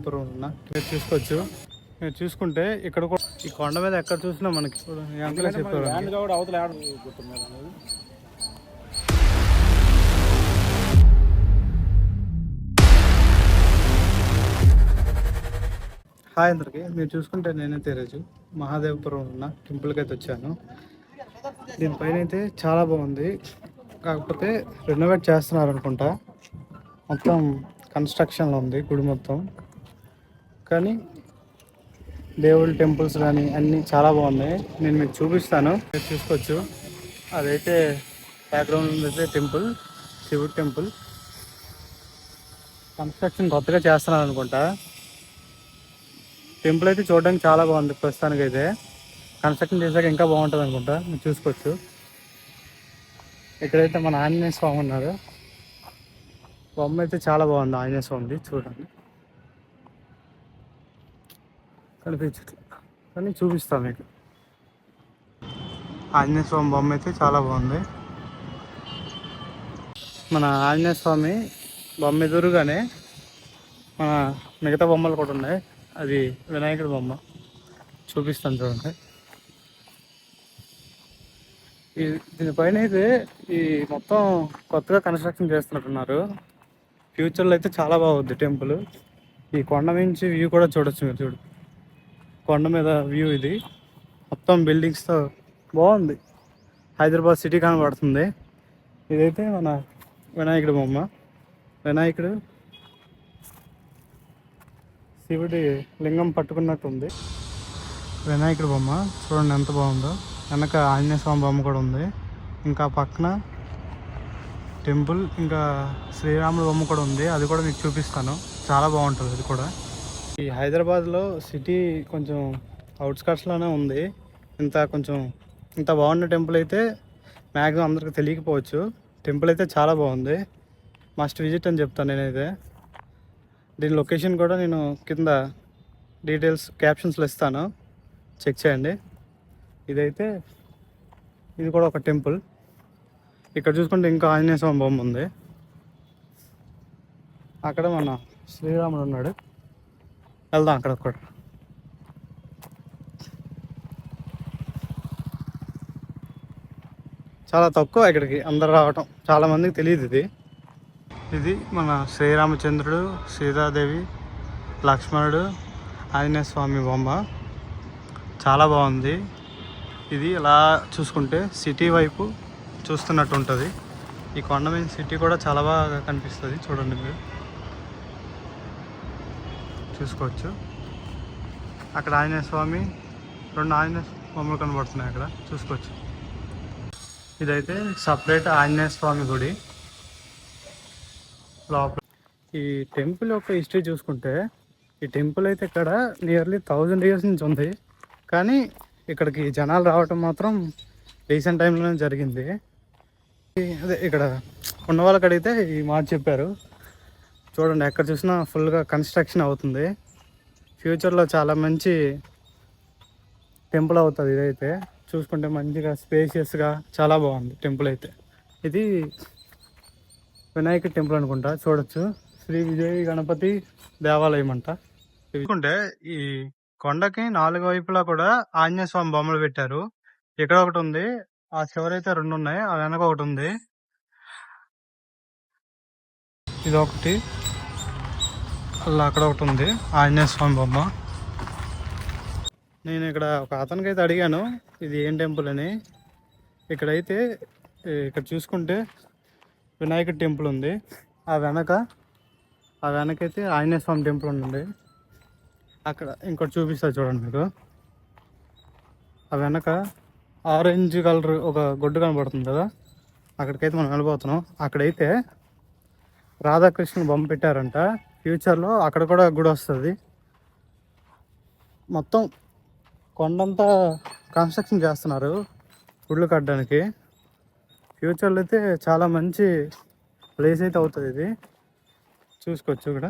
మహాదేవపురం ఉన్న మీరు చూసుకోవచ్చు. మీరు చూసుకుంటే ఇక్కడ కూడా ఈ కొండ మీద ఎక్కడ చూసినా మనకి అంకులే చెప్పారు. హాయ్ అందరికి. మీరు చూసుకుంటే నేనైతే ఈరోజు మహాదేవపురం ఉన్న టెంపుల్కి అయితే వచ్చాను. దీనిపైన అయితే చాలా బాగుంది, కాకపోతే రెనోవేట్ చేస్తున్నారు అనుకుంటా. మొత్తం కన్స్ట్రక్షన్లో ఉంది గుడి మొత్తం, కానీ దేవుళ్ళ టెంపుల్స్ కానీ అన్నీ చాలా బాగున్నాయి. నేను మీకు చూపిస్తాను, మీరు చూసుకోవచ్చు. అదైతే బ్యాక్గ్రౌండ్ అయితే టెంపుల్, శివుడు టెంపుల్. కన్స్ట్రక్షన్ కొత్తగా చేస్తున్నారు అనుకుంటా. టెంపుల్ అయితే చూడడానికి చాలా బాగుంది. ప్రస్తుతానికి అయితే కన్స్ట్రక్షన్ చేశాక ఇంకా బాగుంటుంది అనుకుంటా. మీరు చూసుకోవచ్చు. ఇక్కడైతే మన ఆంజనేయ స్వామి ఉన్నారు. బొమ్మ అయితే చాలా బాగుంది. ఆంజనేయ స్వామిది చూడండి, కనిపించట్లేదు కానీ చూపిస్తాను మీకు. ఆంజనేయ స్వామి బొమ్మ అయితే చాలా బాగుంది. మన ఆంజనేయ స్వామి బొమ్మ ఎదురుగానే మన మిగతా బొమ్మలు కూడా ఉన్నాయి. అది వినాయకుడి బొమ్మ, చూపిస్తాను చూడండి. దీనిపైన అయితే ఈ మొత్తం కొత్తగా కన్స్ట్రక్షన్ చేస్తున్నట్టున్నారు. ఫ్యూచర్లో అయితే చాలా బాగుంది టెంపుల్. ఈ కొండ నుంచి వ్యూ కూడా చూడొచ్చు. మీరు చూడు, కొండ మీద వ్యూ ఇది. మొత్తం బిల్డింగ్స్తో బాగుంది. హైదరాబాద్ సిటీ కనబడుతుంది. ఇదైతే మన వినాయకుడి బొమ్మ. వినాయకుడు శివుడి లింగం పట్టుకున్నట్టు ఉంది వినాయకుడి బొమ్మ. చూడండి ఎంత బాగుందో. వెనక ఆంజనేయ స్వామి బొమ్మ కూడా ఉంది. ఇంకా పక్కన టెంపుల్, ఇంకా శ్రీరాముడి బొమ్మ కూడా ఉంది. అది కూడా మీకు చూపిస్తాను. చాలా బాగుంటుంది అది కూడా. ఈ హైదరాబాద్లో సిటీ కొంచెం అవుట్స్కట్స్లోనే ఉంది. ఇంత బాగున్న టెంపుల్ అయితే మ్యాక్సిమం అందరికి తెలియకపోవచ్చు. టెంపుల్ అయితే చాలా బాగుంది, మస్ట్ విజిట్ అని చెప్తాను నేనైతే. దీని లొకేషన్ కూడా నేను కింద డీటెయిల్స్ క్యాప్షన్స్లో ఇస్తాను, చెక్ చేయండి. ఇది కూడా ఒక టెంపుల్. ఇక్కడ చూసుకుంటే ఇంకా ఆంజనేయ స్వామి బొమ్మ ఉంది. అక్కడ మన శ్రీరాముడు ఉన్నాడు. వెళ్దాం అక్కడ కూడా. చాలా తక్కువ ఇక్కడికి అందరు రావటం, చాలామందికి తెలియదు. ఇది మన శ్రీరామచంద్రుడు, సీతాదేవి, లక్ష్మణుడు, ఆంజనేయ స్వామి బొమ్మ. చాలా బాగుంది. ఇది ఇలా చూసుకుంటే సిటీ వైపు చూస్తున్నట్టు ఉంటుంది. ఈ కొండ మీద సిటీ కూడా చాలా బాగా కనిపిస్తుంది. చూడండి, మీరు చూసుకోవచ్చు. అక్కడ ఆంజనేయ స్వామి, 2 ఆంజనేయ బొమ్మలు కనబడుతున్నాయి అక్కడ, చూసుకోవచ్చు. ఇదైతే సపరేట్ ఆంజనేయ స్వామి గుడి. లోపల ఈ టెంపుల్ యొక్క హిస్టరీ చూసుకుంటే, ఈ టెంపుల్ అయితే ఇక్కడ నియర్లీ 1000 years నుంచి ఉంది. కానీ ఇక్కడికి జనాలు రావటం మాత్రం రీసెంట్ టైంలోనే జరిగింది. అదే ఇక్కడ ఉన్న వాళ్ళకి అడిగితే ఈ మాట చెప్పారు. చూడండి, ఎక్కడ చూసినా ఫుల్గా కన్స్ట్రక్షన్ అవుతుంది. ఫ్యూచర్లో చాలా మంచి టెంపుల్ అవుతుంది. ఇదైతే చూసుకుంటే మంచిగా స్పేషియస్గా చాలా బాగుంది టెంపుల్ అయితే. ఇది వినాయక టెంపుల్ అనుకుంటా. చూడొచ్చు, శ్రీ విజయ గణపతి దేవాలయం అంట. చూసుకుంటే ఈ కొండకి 4 వైపులా కూడా ఆంజనేయ స్వామి బొమ్మలు పెట్టారు. ఇక్కడ ఒకటి ఉంది, ఆ చివరైతే 2 ఉన్నాయి, ఆ వెనక ఒకటి ఉంది. ఇది ఒకటి, అలా అక్కడ ఒకటి ఉంది ఆంజనేయ స్వామి బొమ్మ. నేను ఇక్కడ ఒక అతనికి అయితే అడిగాను ఇది ఏం టెంపుల్ అని. ఇక్కడ చూసుకుంటే వినాయకుడి టెంపుల్ ఉంది. ఆ వెనకైతే ఆంజనేయ స్వామి టెంపుల్ ఉంది. అక్కడ ఇంకోటి చూపిస్తా చూడండి మీకు. ఆ వెనక ఆరెంజ్ కలర్ ఒక గొడ్డు కనబడుతుంది కదా, అక్కడికైతే మనం వెళ్ళిపోతున్నాం. అక్కడైతే రాధాకృష్ణ బొమ్మ పెట్టారంట. ఫ్యూచర్లో అక్కడ కూడా గుడి వస్తుంది. మొత్తం కొండంతా కన్స్ట్రక్షన్ చేస్తున్నారు గుళ్ళు కట్టడానికి. ఫ్యూచర్లో అయితే చాలా మంచి ప్లేస్ అయితే అవుతుంది. ఇది చూసుకోవచ్చు. ఇక్కడ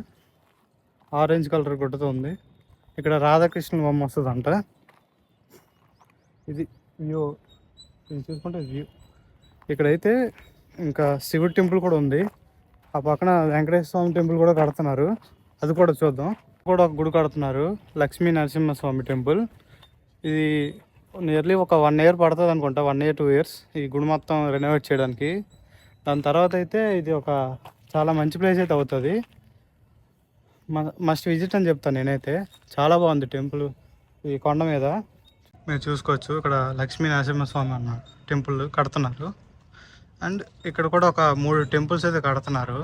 ఆరెంజ్ కలర్ గుడ్డతో ఉంది. ఇక్కడ రాధాకృష్ణ బొమ్మ వస్తుందంట. ఇది వ్యూ, ఇది చూసుకుంటే వ్యూ. ఇక్కడైతే ఇంకా శివుడి టెంపుల్ కూడా ఉంది. ఆ పక్కన వెంకటేశ్వర స్వామి టెంపుల్ కూడా కడుతున్నారు, అది కూడా చూద్దాం. కూడా ఒక గుడి కడుతున్నారు, లక్ష్మీ నరసింహస్వామి టెంపుల్. ఇది నియర్లీ ఒక 1 year పడుతుంది అనుకుంటా, 1 year 2 years ఈ గుడి మొత్తం రెనోవేట్ చేయడానికి. దాని తర్వాత అయితే ఇది ఒక చాలా మంచి ప్లేస్ అయితే అవుతుంది, మస్ట్ విజిట్ అని చెప్తాను నేనైతే. చాలా బాగుంది టెంపుల్ ఈ కొండ మీద. మీరు చూసుకోవచ్చు ఇక్కడ లక్ష్మీ నరసింహస్వామి అన్న టెంపుల్ కడుతున్నారు. అండ్ ఇక్కడ కూడా ఒక 3 temples అయితే కడుతున్నారు.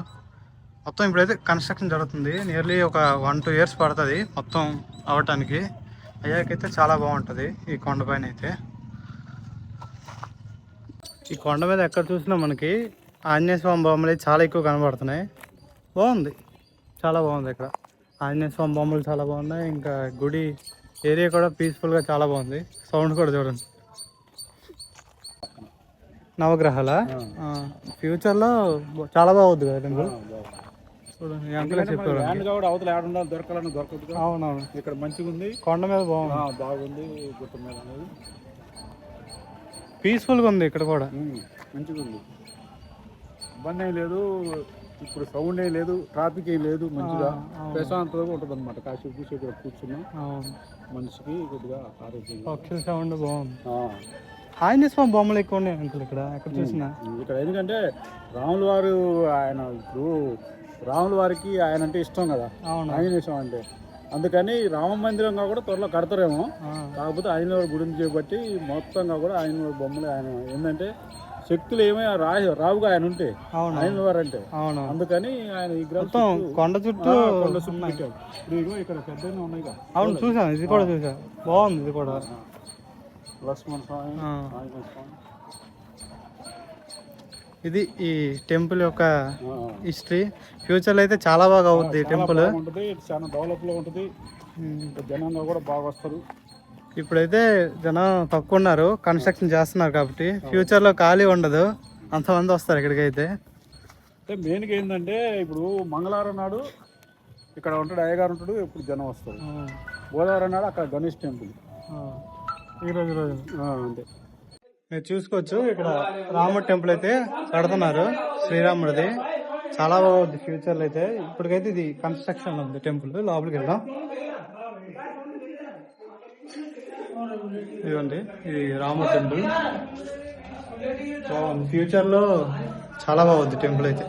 మొత్తం ఇప్పుడైతే కన్స్ట్రక్షన్ జరుగుతుంది. నియర్లీ ఒక 1-2 years పడుతుంది మొత్తం అవ్వటానికి. అయ్యాకైతే చాలా బాగుంటుంది ఈ కొండపైన అయితే. ఈ కొండ మీద ఎక్కడ చూసినా మనకి ఆంజనేయ స్వామి బొమ్మలు అయితే చాలా ఎక్కువ కనబడుతున్నాయి. బాగుంది, చాలా బాగుంది. ఇక్కడ ఆంజనేయ స్వామి బొమ్మలు చాలా బాగున్నాయి. ఇంకా గుడి ఏరియా కూడా పీస్ఫుల్గా చాలా బాగుంది. సౌండ్ కూడా చూడండి. నవగ్రహాల ఫ్యూచర్లో చాలా బాగుంది కదా టెంపుల్. చూడండి అంకుల్ చెప్పారు. అవునవును, ఇక్కడ మంచిగా ఉంది, కొండ మీద బాగుంది, బాగుంది. గుట్ట మీద అనేది పీస్ఫుల్గా ఉంది. ఇక్కడ కూడా మంచిగా ఉంది, ఇబ్బంది ఏం లేదు. ఇప్పుడు సౌండ్ ఏం లేదు, ట్రాఫిక్ ఏం లేదు, మంచిగా ప్రశాంతంగా ఉంటుంది అనమాట. కాసేపు ఇక్కడ కూర్చున్నాం, మనిషికి కొద్దిగా ఆరోగ్యం. పక్షుల సౌండ్ బాగుంది. ఆంజనేయ స్వామి బొమ్మలు ఎక్కువ ఉన్నాయి అంకుల్ ఇక్కడ ఎక్కడ చూసినా. ఇక్కడ ఎందుకంటే రాముల వారు ఆయన, ఇప్పుడు రాముల వారికి ఆయన అంటే ఇష్టం కదా ఆంజనేయ స్వామి అంటే. అందుకని రామ మందిరంగా కూడా త్వరలో కడతారేమో. కాకపోతే ఆంజనేయ వారి గురించి చేపట్టి మొత్తంగా కూడా ఆంజనేయ వారి బొమ్మలు ఆయన ఏంటంటే శక్తులు ఏమైనా రావుగా ఆయన ఉంటే ఆంజనేయ వారు అంటే. అందుకని ఆయన విగ్రహం కొండ చుట్టూ పెట్టాడు. ఇక్కడ పెద్దగా ఉన్నాయి. అవును చూసాను, ఇది కూడా చూసా, బాగుంది. ఇది కూడా లక్ష్మణ స్వామి, ఆంజనేయ స్వామి. ఇది ఈ టెంపుల్ యొక్క హిస్టరీ. ఫ్యూచర్లో అయితే చాలా బాగా అవుద్ది టెంపుల్, చాలా డెవలప్ లో ఉంటుంది. జనంగా కూడా బాగా వస్తారు. ఇప్పుడైతే జనం తక్కువ ఉన్నారు, కన్స్ట్రక్షన్ చేస్తున్నారు కాబట్టి. ఫ్యూచర్లో ఖాళీ ఉండదు, అంతమంది వస్తారు ఇక్కడికైతే. అంటే మెయిన్గా ఏంటంటే ఇప్పుడు మంగళవారం నాడు ఇక్కడ ఉంటాడు అయ్యగారు ఉంటాడు, ఎప్పుడు జనం వస్తారు. బుధవారం నాడు అక్కడ గణేష్ టెంపుల్ ఈ రోజు అంతే. మీరు చూసుకోవచ్చు ఇక్కడ రాముడి టెంపుల్ అయితే కడుతున్నారు, శ్రీరాముడిది. చాలా బాగుంది ఫ్యూచర్లో అయితే. ఇప్పటికైతే ఇది కన్స్ట్రక్షన్ ఉంది టెంపుల్. లోపలికి వెళ్దాం. ఇదిగోండి ఇది రాముడి టెంపుల్. బాగుంది, ఫ్యూచర్లో చాలా బాగుంది టెంపుల్ అయితే.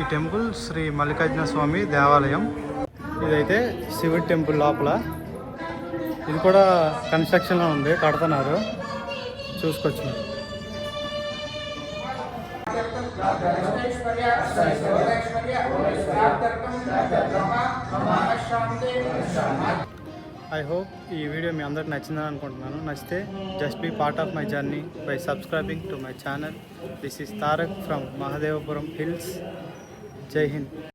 ఈ టెంపుల్ శ్రీ మల్లికార్జున స్వామి దేవాలయం. ఇదైతే శివుడి టెంపుల్ లోపల. ఇది కూడా కన్స్ట్రక్షన్లో ఉంది, కడుతున్నారు, చూసుకోవచ్చు. ఐ హోప్ ఈ వీడియో మీ అందరికి నచ్చిందని అనుకుంటున్నాను. నచ్చితే just be part of my journey by subscribing to my channel. This is Tarak from Mahadevapuram hills. Jai Hind.